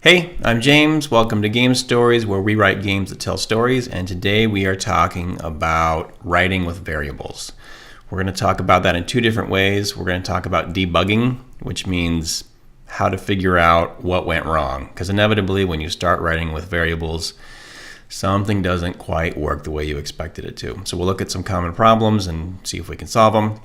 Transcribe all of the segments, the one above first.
Hey, I'm James. Welcome to Game Stories, where we write games that tell stories, and today we are talking about writing with variables. We're going to talk about that in two different ways. We're going to talk about debugging, which means how to figure out what went wrong, because inevitably when you start writing with variables, something doesn't quite work the way you expected it to. So we'll look at some common problems and see if we can solve them.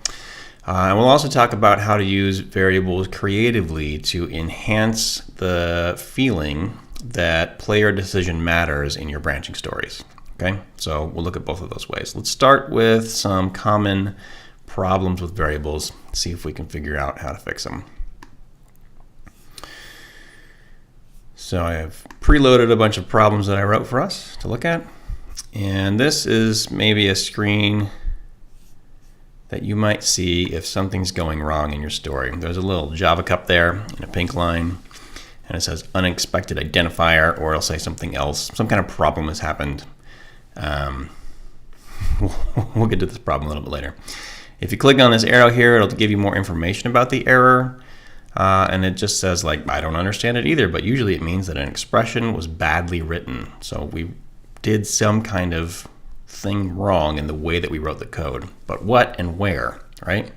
And we'll also talk about how to use variables creatively to enhance the feeling that player decision matters in your branching stories. Okay, so we'll look at both of those ways. Let's start with some common problems with variables, see if we can figure out how to fix them. So I have preloaded a bunch of problems that I wrote for us to look at. And this is maybe a screen that you might see if something's going wrong in your story. There's a little Java cup there in a pink line, and it says unexpected identifier, or it'll say something else. Some kind of problem has happened. We'll get to this problem a little bit later. If you click on this arrow here, it'll give you more information about the error, and it just says, like, I don't understand it either, but usually it means that an expression was badly written. So we did some kind of thing wrong in the way that we wrote the code, but what and where, right?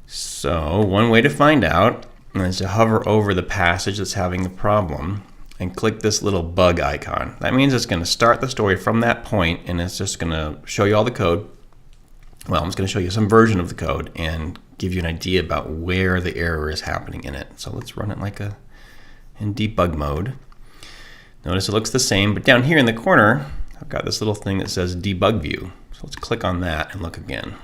So one way to find out is to hover over the passage that's having the problem and click this little bug icon. That means it's going to start the story from that point, and it's just going to show you all the code. Well, I'm just going to show you some version of the code and give you an idea about where the error is happening in it. So let's run it in debug mode. Notice it looks the same, but down here in the corner I've got this little thing that says debug view. So let's click on that and look again.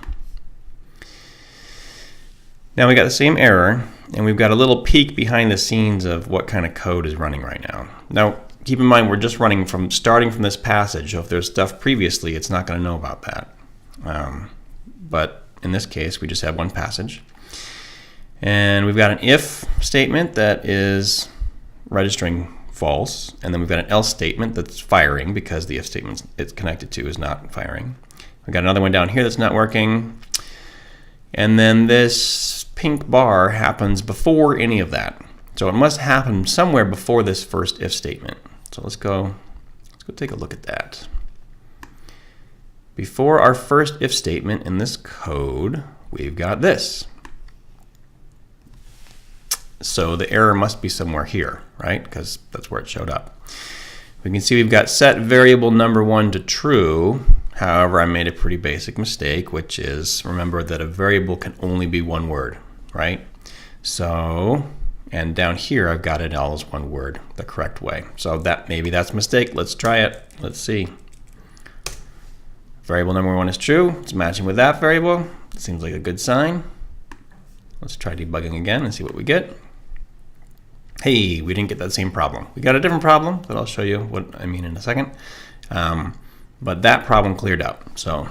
Now we got the same error, and we've got a little peek behind the scenes of what kind of code is running right now. Now keep in mind we're just starting from this passage, so if there's stuff previously, it's not going to know about that. But in this case, we just have one passage. And we've got an if statement that is registering false, and then we've got an else statement that's firing because the if statement it's connected to is not firing. We've got another one down here that's not working, and then this pink bar happens before any of that. So it must happen somewhere before this first if statement. So let's go take a look at that. Before our first if statement in this code, we've got this. So the error must be somewhere here, right? Because that's where it showed up. We can see we've got set variable number 1 to true. However, I made a pretty basic mistake, which is, remember that a variable can only be one word, right? So, and down here I've got it all as one word the correct way. So maybe that's a mistake. Let's try it. Let's see. Variable number 1 is true. It's matching with that variable. It seems like a good sign. Let's try debugging again and see what we get. Hey, we didn't get that same problem. We got a different problem that I'll show you what I mean in a second. But that problem cleared up. So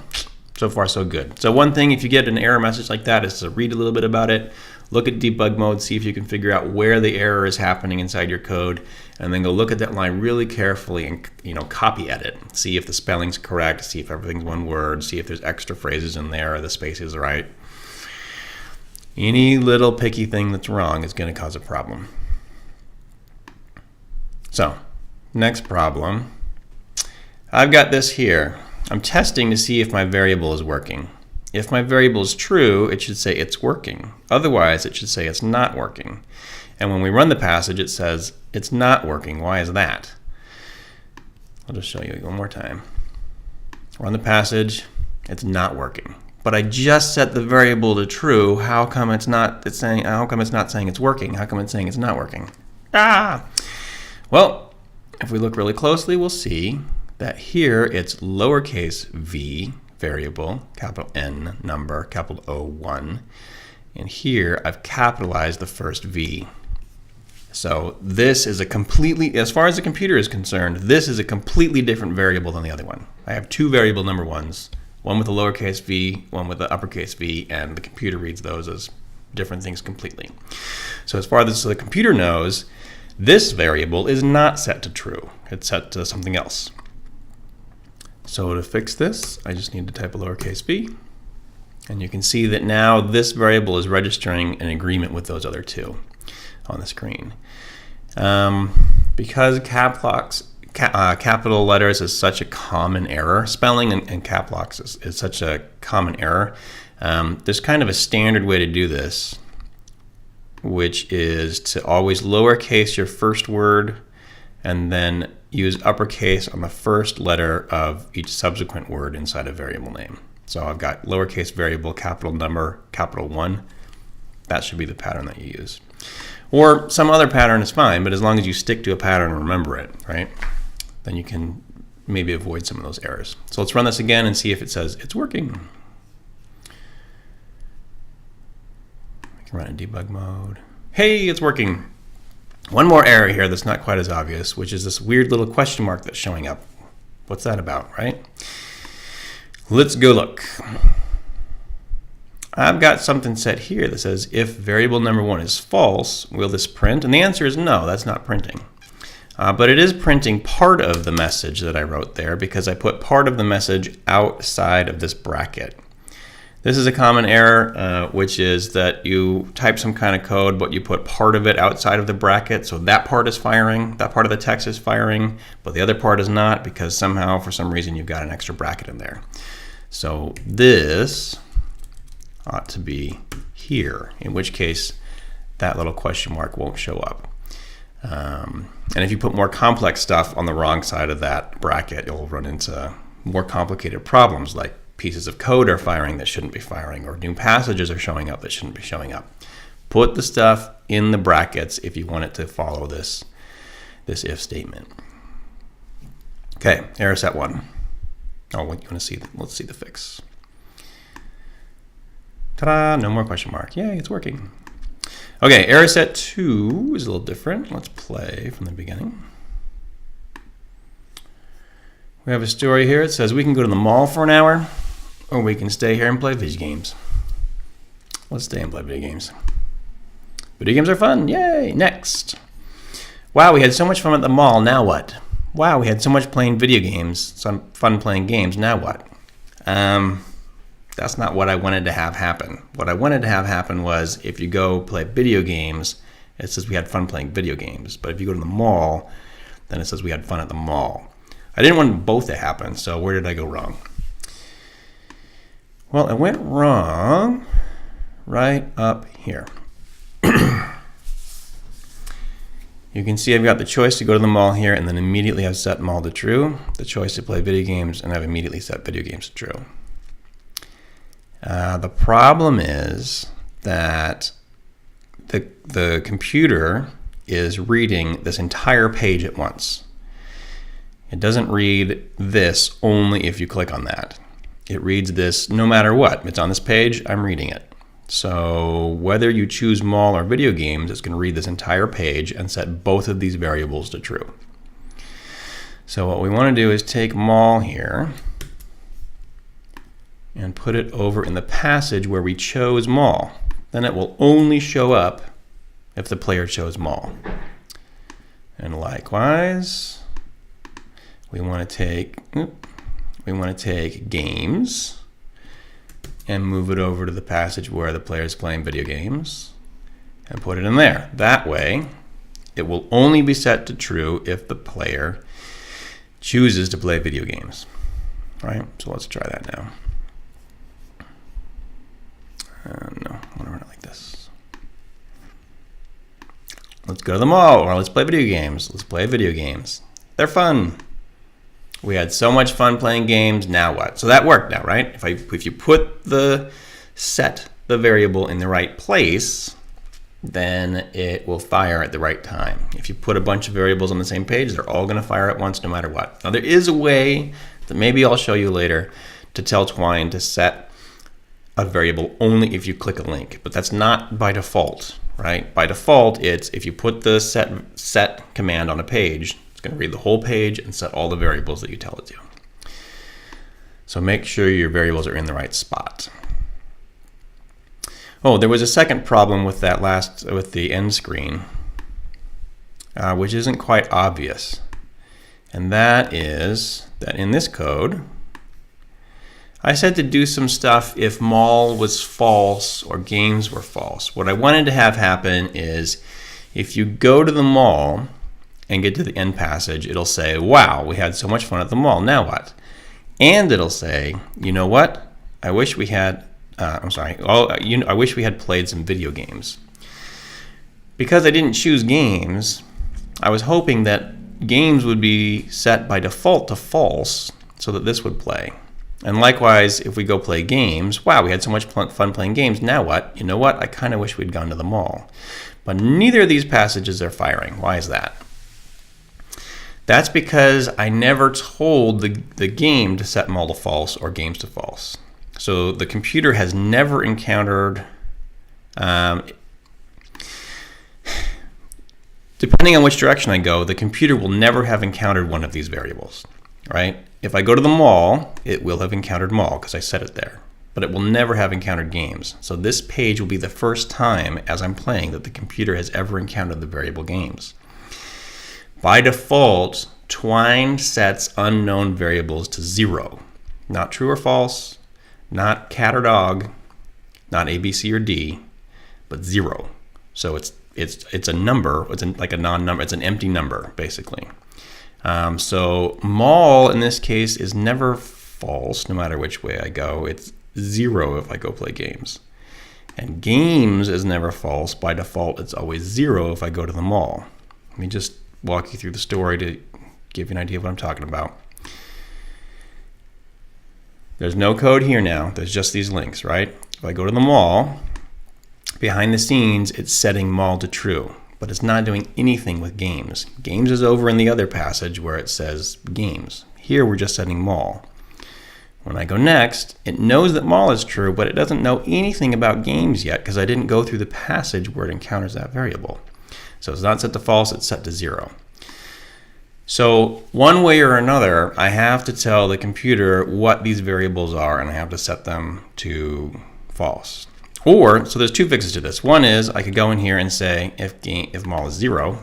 far so good. So one thing, if you get an error message like that, is to read a little bit about it, look at debug mode, see if you can figure out where the error is happening inside your code, and then go look at that line really carefully and copy edit. See if the spelling's correct, see if everything's one word, see if there's extra phrases in there, or the spacing is right. Any little picky thing that's wrong is going to cause a problem. So, next problem. I've got this here. I'm testing to see if my variable is working. If my variable is true, it should say it's working. Otherwise, it should say it's not working. And when we run the passage, it says it's not working. Why is that? I'll just show you one more time. Run the passage. It's not working. But I just set the variable to true. How come it's not saying it's working? How come it's saying it's not working? Well, if we look really closely, we'll see that here it's lowercase v variable, capital N number, capital O1. And here I've capitalized the first V. So this is a completely, as far as the computer is concerned, this is a completely different variable than the other one. I have two variable number ones, one with a lowercase v, one with an uppercase v, and the computer reads those as different things completely. So as far as the computer knows, this variable is not set to true. It's set to something else. So to fix this, I just need to type a lowercase v. And you can see that now this variable is registering an agreement with those other two on the screen. Because capital letters is such a common error, spelling and cap locks is such a common error, there's kind of a standard way to do this, which is to always lowercase your first word and then use uppercase on the first letter of each subsequent word inside a variable name. So I've got lowercase variable, capital number, capital 1. That should be the pattern that you use. Or some other pattern is fine, but as long as you stick to a pattern and remember it, right, then you can maybe avoid some of those errors. So let's run this again and see if it says it's working. I can run in debug mode. Hey, it's working. One more error here that's not quite as obvious, which is this weird little question mark that's showing up. What's that about, right? Let's go look. I've got something set here that says if variable number 1 is false, will this print? And the answer is no, that's not printing. But it is printing part of the message that I wrote there because I put part of the message outside of this bracket. This is a common error, which is that you type some kind of code, but you put part of it outside of the bracket. So that part is firing, that part of the text is firing, but the other part is not because somehow, for some reason, you've got an extra bracket in there. So this ought to be here, in which case that little question mark won't show up. And if you put more complex stuff on the wrong side of that bracket, you'll run into more complicated problems like pieces of code are firing that shouldn't be firing, or new passages are showing up that shouldn't be showing up. Put the stuff in the brackets if you want it to follow this if statement. Okay, error set 1. Oh, what you want to see? Let's see the fix. Ta-da! No more question mark. Yay, it's working. Okay, error set 2 is a little different. Let's play from the beginning. We have a story here. It says we can go to the mall for an hour, or we can stay here and play video games. Let's stay and play video games. Video games are fun. Yay! Next. Wow, we had so much fun at the mall. Now what? Wow, we had so much playing video games. Some fun playing games. Now what? That's not what I wanted to have happen. What I wanted to have happen was if you go play video games, it says we had fun playing video games. But if you go to the mall, then it says we had fun at the mall. I didn't want both to happen, so where did I go wrong? Well, it went wrong right up here. You can see I've got the choice to go to the mall here, and then immediately I've set mall to true, the choice to play video games, and I've immediately set video games to true. The problem is that the computer is reading this entire page at once. It doesn't read this only if you click on that. It reads this no matter what. It's on this page, I'm reading it. So whether you choose mall or video games, it's going to read this entire page and set both of these variables to true. So what we want to do is take mall here and put it over in the passage where we chose mall. Then it will only show up if the player chose mall. And likewise, we want to take games and move it over to the passage where the player is playing video games and put it in there. That way, it will only be set to true if the player chooses to play video games. All right, so let's try that now. No, I want to run it like this. Let's go to the mall, or let's play video games. Let's play video games. They're fun. We had so much fun playing games. Now what? So that worked now, right? If you put set the variable in the right place, then it will fire at the right time. If you put a bunch of variables on the same page, they're all going to fire at once no matter what. Now there is a way that maybe I'll show you later to tell Twine to set a variable only if you click a link, but that's not by default, right? By default, it's if you put the set command on a page, it's going to read the whole page and set all the variables that you tell it to. So make sure your variables are in the right spot. Oh, there was a second problem with that with the end screen, which isn't quite obvious, and that is that in this code, I said to do some stuff if mall was false or games were false. What I wanted to have happen is If you go to the mall and get to the end passage, it'll say, wow, we had so much fun at the mall. Now what? And it'll say, you know what? I wish we had, I wish we had played some video games. Because I didn't choose games, I was hoping that games would be set by default to false so that this would play. And likewise, if we go play games, wow, we had so much fun playing games. Now what? You know what? I kind of wish we'd gone to the mall. But neither of these passages are firing. Why is that? That's because I never told the game to set mall to false or games to false. So the computer has never encountered, depending on which direction I go, the computer will never have encountered one of these variables, right? If I go to the mall, it will have encountered mall because I set it there, but it will never have encountered games. So this page will be the first time as I'm playing that the computer has ever encountered the variable games. By default, Twine sets unknown variables to 0. Not true or false, not cat or dog, not A, B, C, or D, but 0. So it's a number, like a non-number, it's an empty number, basically. So mall in this case is never false, no matter which way I go. It's 0 if I go play games. And games is never false. By default, it's always 0 if I go to the mall. Let me just walk you through the story to give you an idea of what I'm talking about. There's no code here now. There's just these links, right? If I go to the mall, behind the scenes, it's setting mall to true, but it's not doing anything with games. Games is over in the other passage where it says games. Here we're just setting mall. When I go next, it knows that mall is true, but it doesn't know anything about games yet because I didn't go through the passage where it encounters that variable. So it's not set to false, it's set to 0. So one way or another, I have to tell the computer what these variables are, and I have to set them to false. Or, so there's two fixes to this. One is I could go in here and say if mall is 0,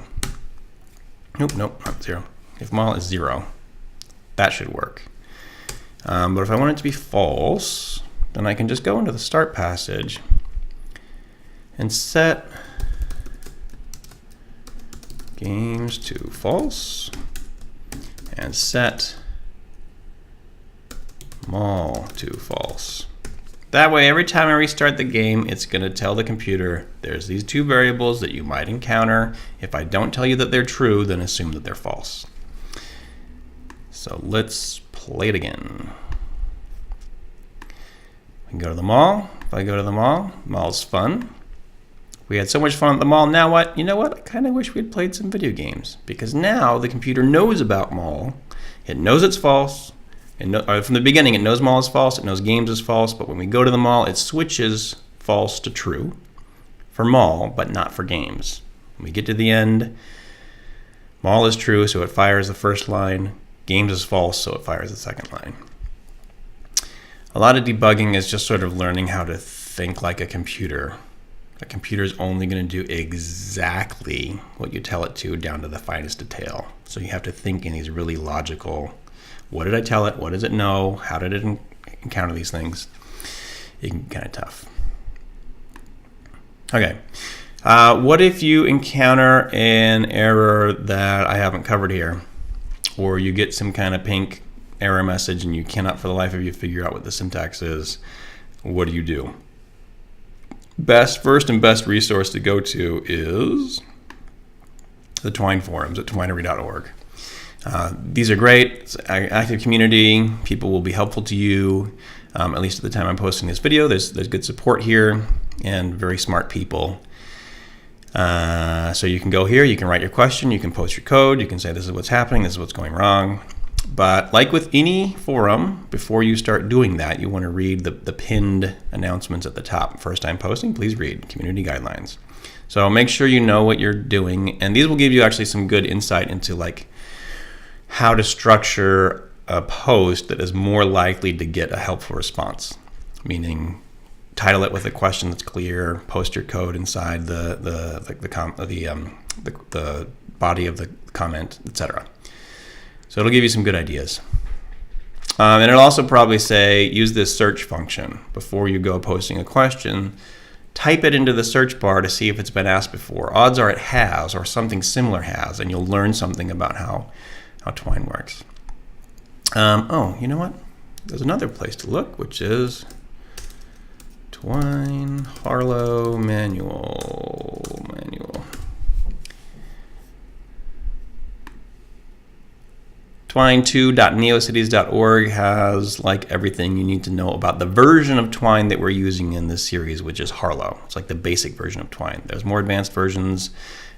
nope, not 0. If mall is 0, that should work. But if I want it to be false, then I can just go into the start passage and set games to false and set mall to false. That way, every time I restart the game, it's going to tell the computer there's these two variables that you might encounter. If I don't tell you that they're true, then assume that they're false. So let's play it again. We can go to the mall. If I go to the mall, mall's fun. We had so much fun at the mall. Now what? You know what? I kind of wish we had played some video games, because now the computer knows about mall. It knows it's false. From the beginning, it knows mall is false. It knows games is false. But when we go to the mall, it switches false to true for mall, but not for games. When we get to the end, mall is true, so it fires the first line. Games is false, so it fires the second line. A lot of debugging is just sort of learning how to think like a computer. A computer is only going to do exactly what you tell it to, down to the finest detail. So you have to think in these really logical, what did I tell it? What does it know? How did it encounter these things? It can be kind of tough. Okay. What if you encounter an error that I haven't covered here? Or you get some kind of pink error message and you cannot for the life of you figure out what the syntax is? What do? First and best resource to go to is the Twine forums at twinery.org. These are great. It's an active community. People will be helpful to you. At least at the time I'm posting this video, there's good support here and very smart people. So you can go here, you can write your question, you can post your code, you can say this is what's happening, this is what's going wrong. But like with any forum, before you start doing that, you want to read the pinned announcements at the top. First time posting, please read community guidelines. So make sure you know what you're doing, and these will give you actually some good insight into like how to structure a post that is more likely to get a helpful response. Meaning, title it with a question that's clear, post your code inside the body of the comment, etc. So it'll give you some good ideas. And it'll also probably say, use this search function. Before you go posting a question, type it into the search bar to see if it's been asked before. Odds are it has, or something similar has, and you'll learn something about how twine works. Oh, you know what? There's another place to look, which is Twine Harlow Manual. Twine2.neocities.org has like everything you need to know about the version of Twine that we're using in this series, which is Harlow. It's like the basic version of Twine. There's more advanced versions.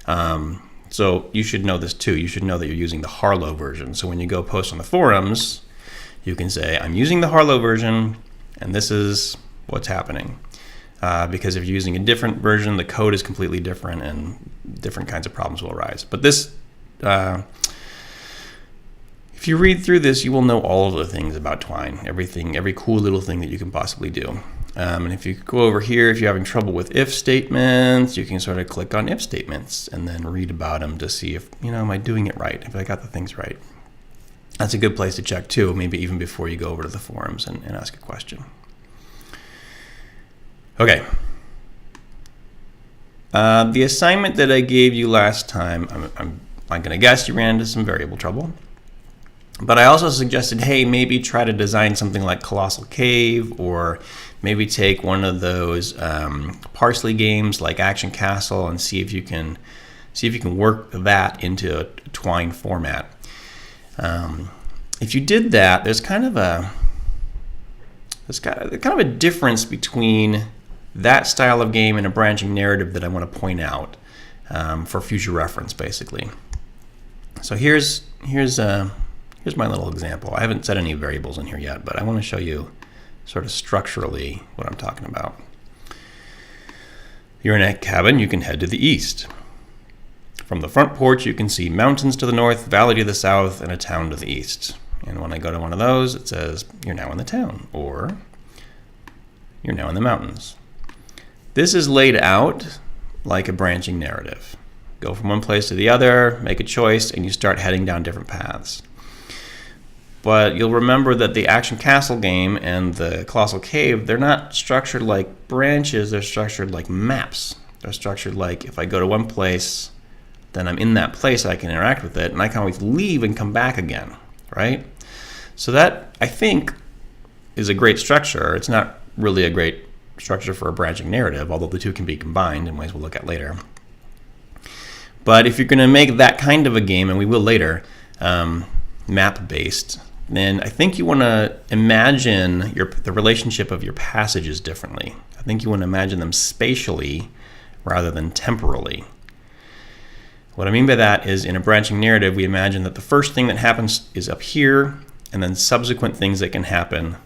So you should know this too. You should know that you're using the Harlow version. So when you go post on the forums, you can say, I'm using the Harlow version, and this is what's happening. Because if you're using a different version, the code is completely different, and different kinds of problems will arise. But this... if you read through this, you will know all of the things about Twine, everything, every cool little thing that you can possibly do. And if you go over here, if you're having trouble with if statements, you can sort of click on if statements and then read about them to see if, am I doing it right, if I got the things right. That's a good place to check too, maybe even before you go over to the forums and ask a question. Okay. The assignment that I gave you last time, I'm going to guess you ran into some variable trouble. But I also suggested, hey, maybe try to design something like Colossal Cave, or maybe take one of those parsley games like Action Castle and see if you can work that into a Twine format. If you did that, there's kind of a difference between that style of game and a branching narrative that I want to point out for future reference, basically. So here's my little example. I haven't set any variables in here yet, but I want to show you sort of structurally what I'm talking about. You're in a cabin, you can head to the east. From the front porch, you can see mountains to the north, valley to the south, and a town to the east. And when I go to one of those, it says, you're now in the town, or you're now in the mountains. This is laid out like a branching narrative. Go from one place to the other, make a choice, and you start heading down different paths. But you'll remember that the Action Castle game and the Colossal Cave, they're not structured like branches, they're structured like maps. They're structured like if I go to one place, then I'm in that place, I can interact with it, and I can always leave and come back again, right? So that, I think, is a great structure. It's not really a great structure for a branching narrative, although the two can be combined in ways we'll look at later. But if you're going to make that kind of a game, and we will later, map-based, then I think you want to imagine the relationship of your passages differently. I think you want to imagine them spatially rather than temporally. What I mean by that is in a branching narrative, we imagine that the first thing that happens is up here, and then subsequent things that can happen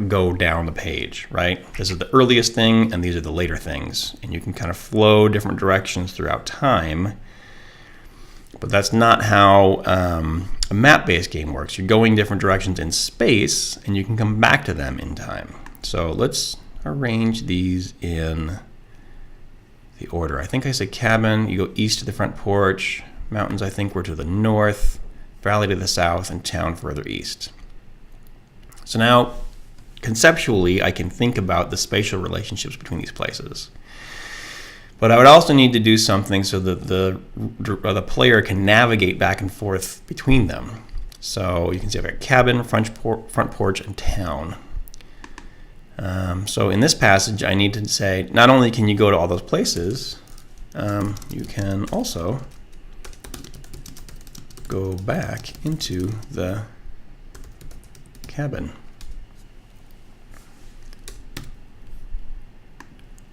go down the page, right? This is the earliest thing, and these are the later things. And you can kind of flow different directions throughout time. But that's not how a map-based game works. You're going different directions in space, and you can come back to them in time. So let's arrange these in the order. I think I said cabin, you go east to the front porch, mountains I think were to the north, valley to the south, and town further east. So now, conceptually, I can think about the spatial relationships between these places. But I would also need to do something so that the player can navigate back and forth between them. So you can see I've got cabin, front porch, and town. So in this passage, I need to say, not only can you go to all those places, you can also go back into the cabin.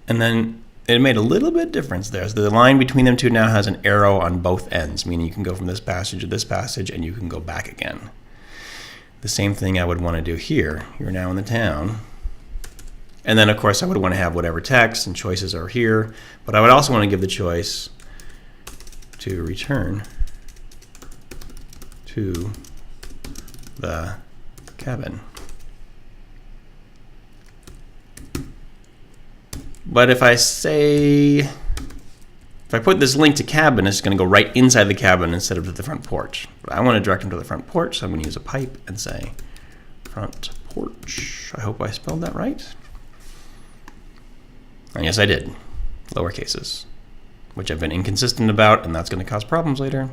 And then it made a little bit of difference there. So the line between them two now has an arrow on both ends, meaning you can go from this passage to this passage and you can go back again. The same thing I would want to do here. You're now in the town. And then, of course, I would want to have whatever text and choices are here. But I would also want to give the choice to return to the cabin. But if I put this link to cabin, it's going to go right inside the cabin instead of to the front porch. But I want to direct them to the front porch, so I'm going to use a pipe and say front porch. I hope I spelled that right. And yes, I did. Lower cases, which I've been inconsistent about, and that's going to cause problems later.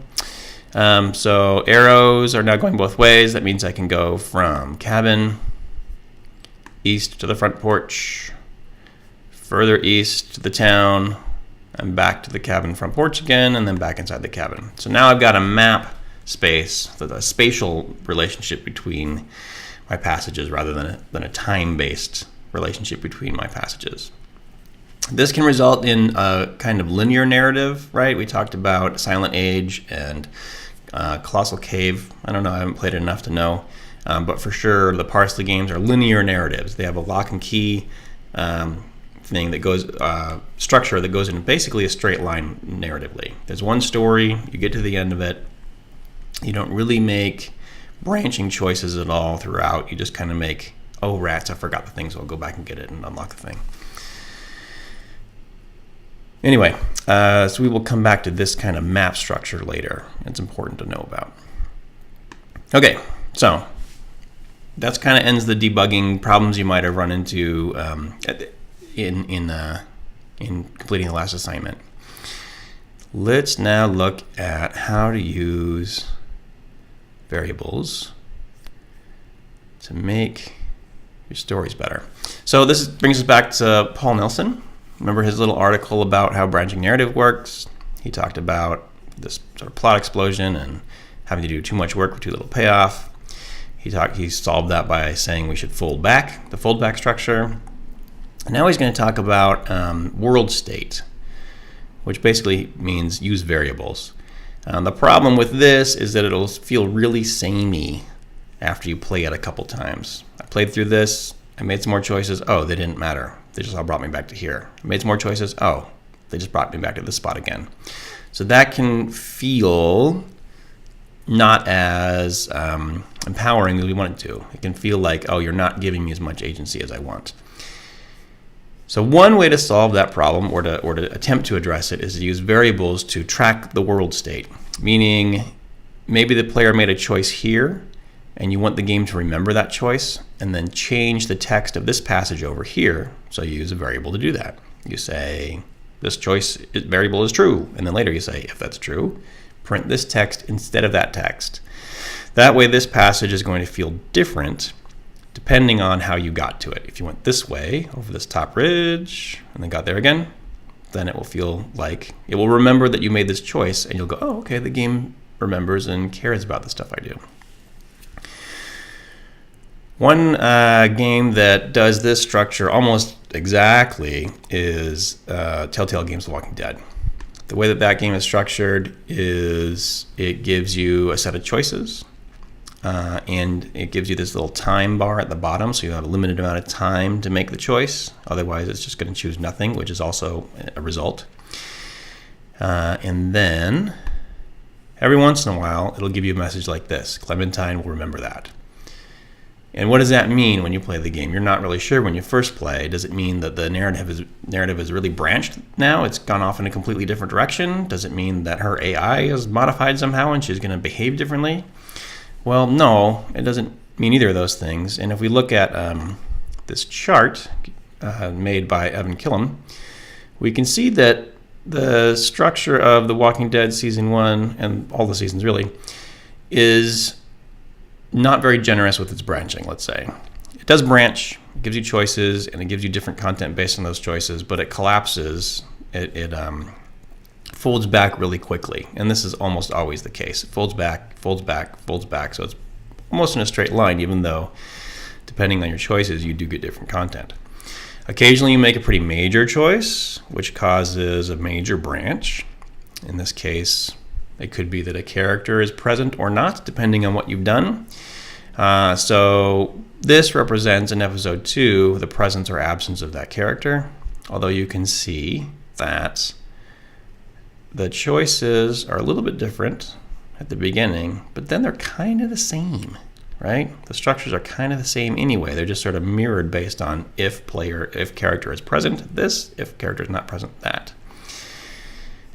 So arrows are now going both ways. That means I can go from cabin east to the front porch, further east to the town, and back to the cabin front porch again, and then back inside the cabin. So now I've got a map space, a spatial relationship between my passages rather than a time-based relationship between my passages. This can result in a kind of linear narrative, right? We talked about Silent Age and Colossal Cave. I don't know, I haven't played it enough to know. But for sure, the Parsley games are linear narratives. They have a lock and key thing that goes, structure that goes in basically a straight line narratively. There's one story, you get to the end of it. You don't really make branching choices at all throughout. You just kind of make, oh rats, I forgot the thing, so I'll go back and get it and unlock the thing. Anyway, so we will come back to this kind of map structure later. It's important to know about. Okay, so that's kind of ends the debugging problems you might have run into in completing the last assignment. Let's now look at how to use variables to make your stories better. So this brings us back to Paul Nelson. Remember his little article about how branching narrative works? He talked about this sort of plot explosion and having to do too much work for too little payoff. He solved that by saying we should fold back, the fold back structure. And now he's going to talk about world state, which basically means use variables. The problem with this is that it'll feel really samey after you play it a couple times. I played through this, I made some more choices, oh, they didn't matter. They just all brought me back to here. I made some more choices, oh, they just brought me back to this spot again. So that can feel not as empowering as we want it to. It can feel like, oh, you're not giving me as much agency as I want. So one way to solve that problem, or to attempt to address it, is to use variables to track the world state. Meaning, maybe the player made a choice here, and you want the game to remember that choice, and then change the text of this passage over here. So you use a variable to do that. You say, this variable is true, and then later you say, if that's true, print this text instead of that text. That way this passage is going to feel different depending on how you got to it. If you went this way, over this top ridge, and then got there again, then it will feel like, it will remember that you made this choice, and you'll go, oh, okay, the game remembers and cares about the stuff I do. One game that does this structure almost exactly is Telltale Games The Walking Dead. The way that game is structured is it gives you a set of choices, and it gives you this little time bar at the bottom, so you have a limited amount of time to make the choice. Otherwise, it's just going to choose nothing, which is also a result. And then, every once in a while, it'll give you a message like this. Clementine will remember that. And what does that mean when you play the game? You're not really sure when you first play. Does it mean that the narrative is really branched now? It's gone off in a completely different direction? Does it mean that her AI is modified somehow and she's going to behave differently? Well, no, it doesn't mean either of those things. And if we look at this chart made by Evan Killam, we can see that the structure of The Walking Dead Season 1, and all the seasons really, is not very generous with its branching, let's say. It does branch, it gives you choices, and it gives you different content based on those choices, but it collapses, it folds back really quickly. And this is almost always the case. It folds back, folds back, folds back, so it's almost in a straight line, even though, depending on your choices, you do get different content. Occasionally you make a pretty major choice, which causes a major branch. In this case, it could be that a character is present or not, depending on what you've done. So this represents in episode 2 the presence or absence of that character, although you can see that the choices are a little bit different at the beginning, but then they're kind of the same, right? The structures are kind of the same anyway. They're just sort of mirrored based on if character is present, this, if character is not present, that.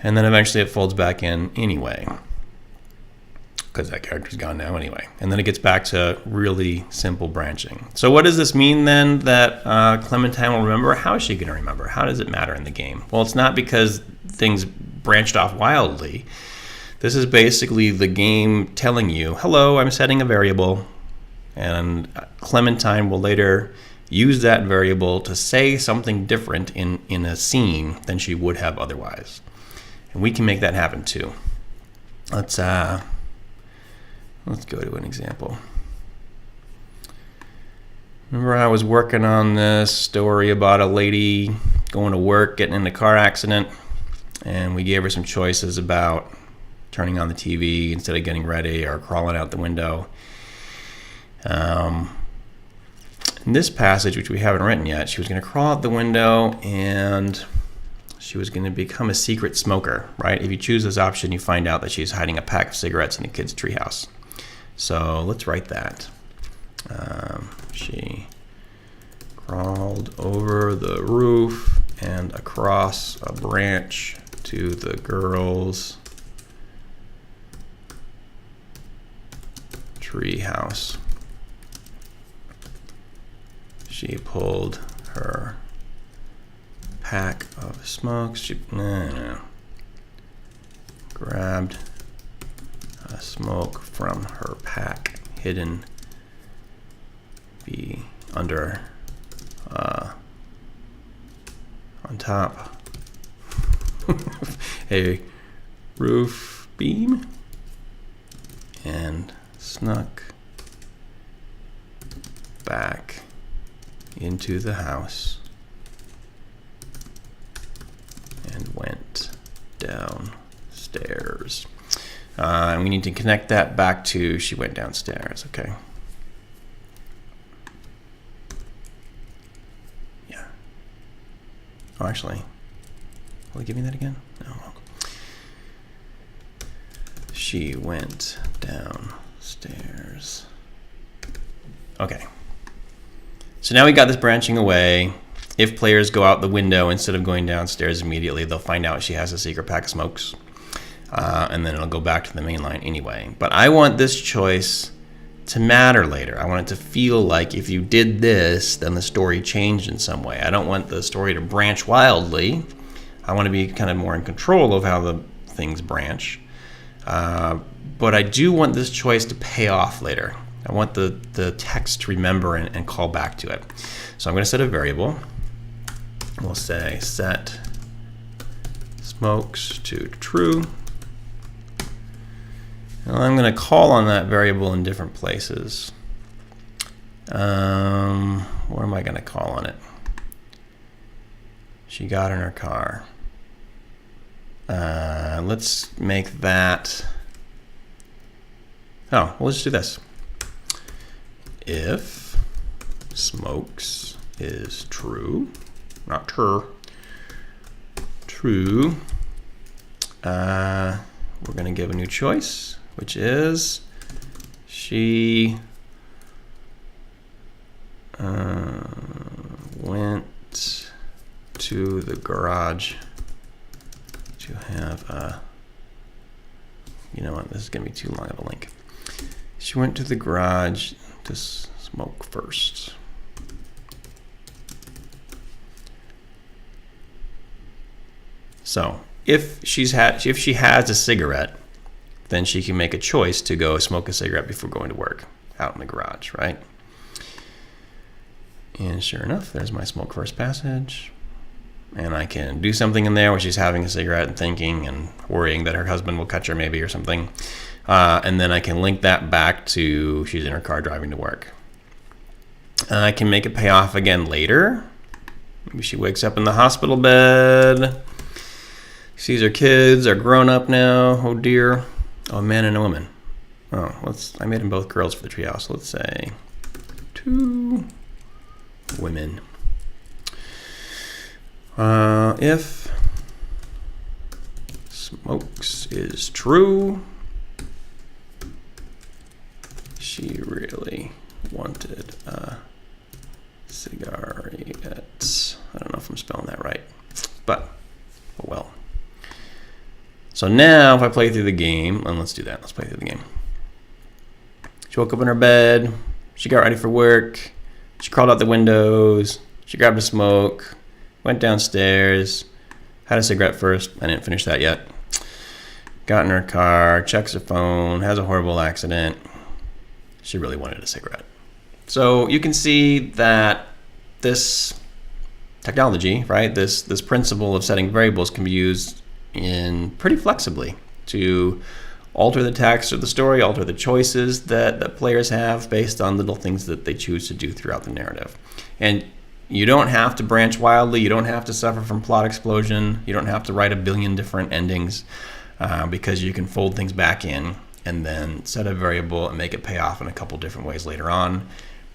And then eventually it folds back in anyway. A because that character's gone now anyway. And then it gets back to really simple branching. So what does this mean then that Clementine will remember? How is she going to remember? How does it matter in the game? Well, it's not because things branched off wildly. This is basically the game telling you, hello, I'm setting a variable, and Clementine will later use that variable to say something different in a scene than she would have otherwise. And we can make that happen too. Let's go to an example. Remember I was working on this story about a lady going to work, getting in a car accident, and we gave her some choices about turning on the TV instead of getting ready or crawling out the window. In this passage, which we haven't written yet, she was going to crawl out the window and she was going to become a secret smoker, right? If you choose this option, you find out that she's hiding a pack of cigarettes in a kid's treehouse. So let's write that. She crawled over the roof and across a branch to the girls' treehouse. She pulled her pack of smokes. Grabbed a smoke from her pack, hidden under on top a roof beam, and snuck back into the house and went downstairs. And we need to connect that back to she went downstairs, okay? Yeah. Oh, actually, will it give me that again? No. She went downstairs. Okay. So now we got this branching away. If players go out the window instead of going downstairs immediately, they'll find out she has a secret pack of smokes. And then it'll go back to the main line anyway. But I want this choice to matter later. I want it to feel like if you did this, then the story changed in some way. I don't want the story to branch wildly. I want to be kind of more in control of how the things branch. But I do want this choice to pay off later. I want the text to remember and call back to it. So I'm going to set a variable. We'll say set smokes to true. And I'm going to call on that variable in different places. Where am I going to call on it? She got in her car. Let's make that. Oh, well, let's do this. If smokes is true, not true, we're going to give a new choice, which is she went to the garage to have a, you know what, this is going to be too long of a link. She went to the garage to smoke first. So if she has a cigarette, then she can make a choice to go smoke a cigarette before going to work out in the garage, right? And sure enough, there's my smoke first passage. And I can do something in there where she's having a cigarette and thinking and worrying that her husband will catch her maybe or something. And then I can link that back to she's in her car driving to work. I can make it pay off again later. Maybe she wakes up in the hospital bed, sees her kids are grown up now. Oh dear. Oh, a man and a woman. Oh, I made them both girls for the treehouse. Let's say 2 women. If smokes is true, she really wanted a cigarette. I don't know if I'm spelling that right, but oh well. So now if I play through the game, and let's do that. Let's play through the game. She woke up in her bed. She got ready for work. She crawled out the windows. She grabbed a smoke, went downstairs, had a cigarette first. I didn't finish that yet. Got in her car, checks her phone, has a horrible accident. She really wanted a cigarette. So you can see that this technology, right, this principle of setting variables can be used in pretty flexibly to alter the text of the story, alter the choices that players have based on little things that they choose to do throughout the narrative. And you don't have to branch wildly. You don't have to suffer from plot explosion. You don't have to write a billion different endings because you can fold things back in and then set a variable and make it pay off in a couple different ways later on.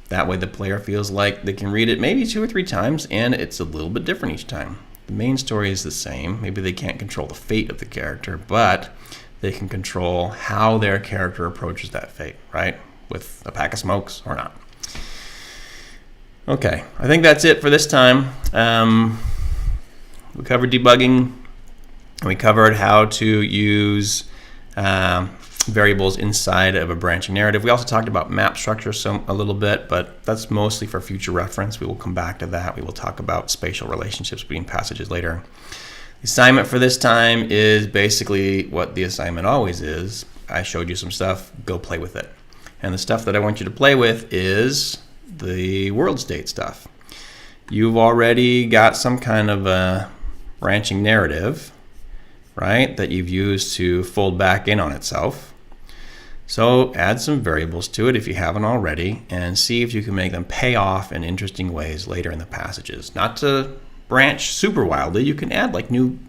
That way the player feels like they can read it maybe 2 or 3 times and it's a little bit different each time. The main story is the same. Maybe they can't control the fate of the character, but they can control how their character approaches that fate, right? With a pack of smokes or not. Okay, I think that's it for this time. We covered debugging, and we covered how to use variables inside of a branching narrative. We also talked about map structure a little bit, but that's mostly for future reference. We will come back to that. We will talk about spatial relationships between passages later. The assignment for this time is basically what the assignment always is. I showed you some stuff, go play with it. And the stuff that I want you to play with is the world state stuff. You've already got some kind of a branching narrative, right, that you've used to fold back in on itself. So add some variables to it if you haven't already and see if you can make them pay off in interesting ways later in the passages. Not to branch super wildly. You can add like new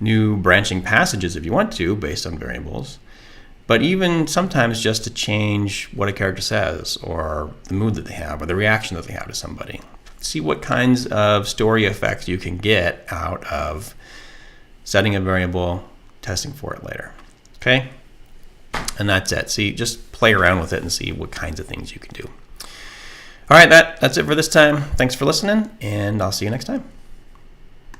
branching passages if you want to based on variables. But even sometimes just to change what a character says or the mood that they have or the reaction that they have to somebody. See what kinds of story effects you can get out of setting a variable, testing for it later. Okay? And that's it. See, just play around with it and see what kinds of things you can do. All right, that's it for this time. Thanks for listening, and I'll see you next time.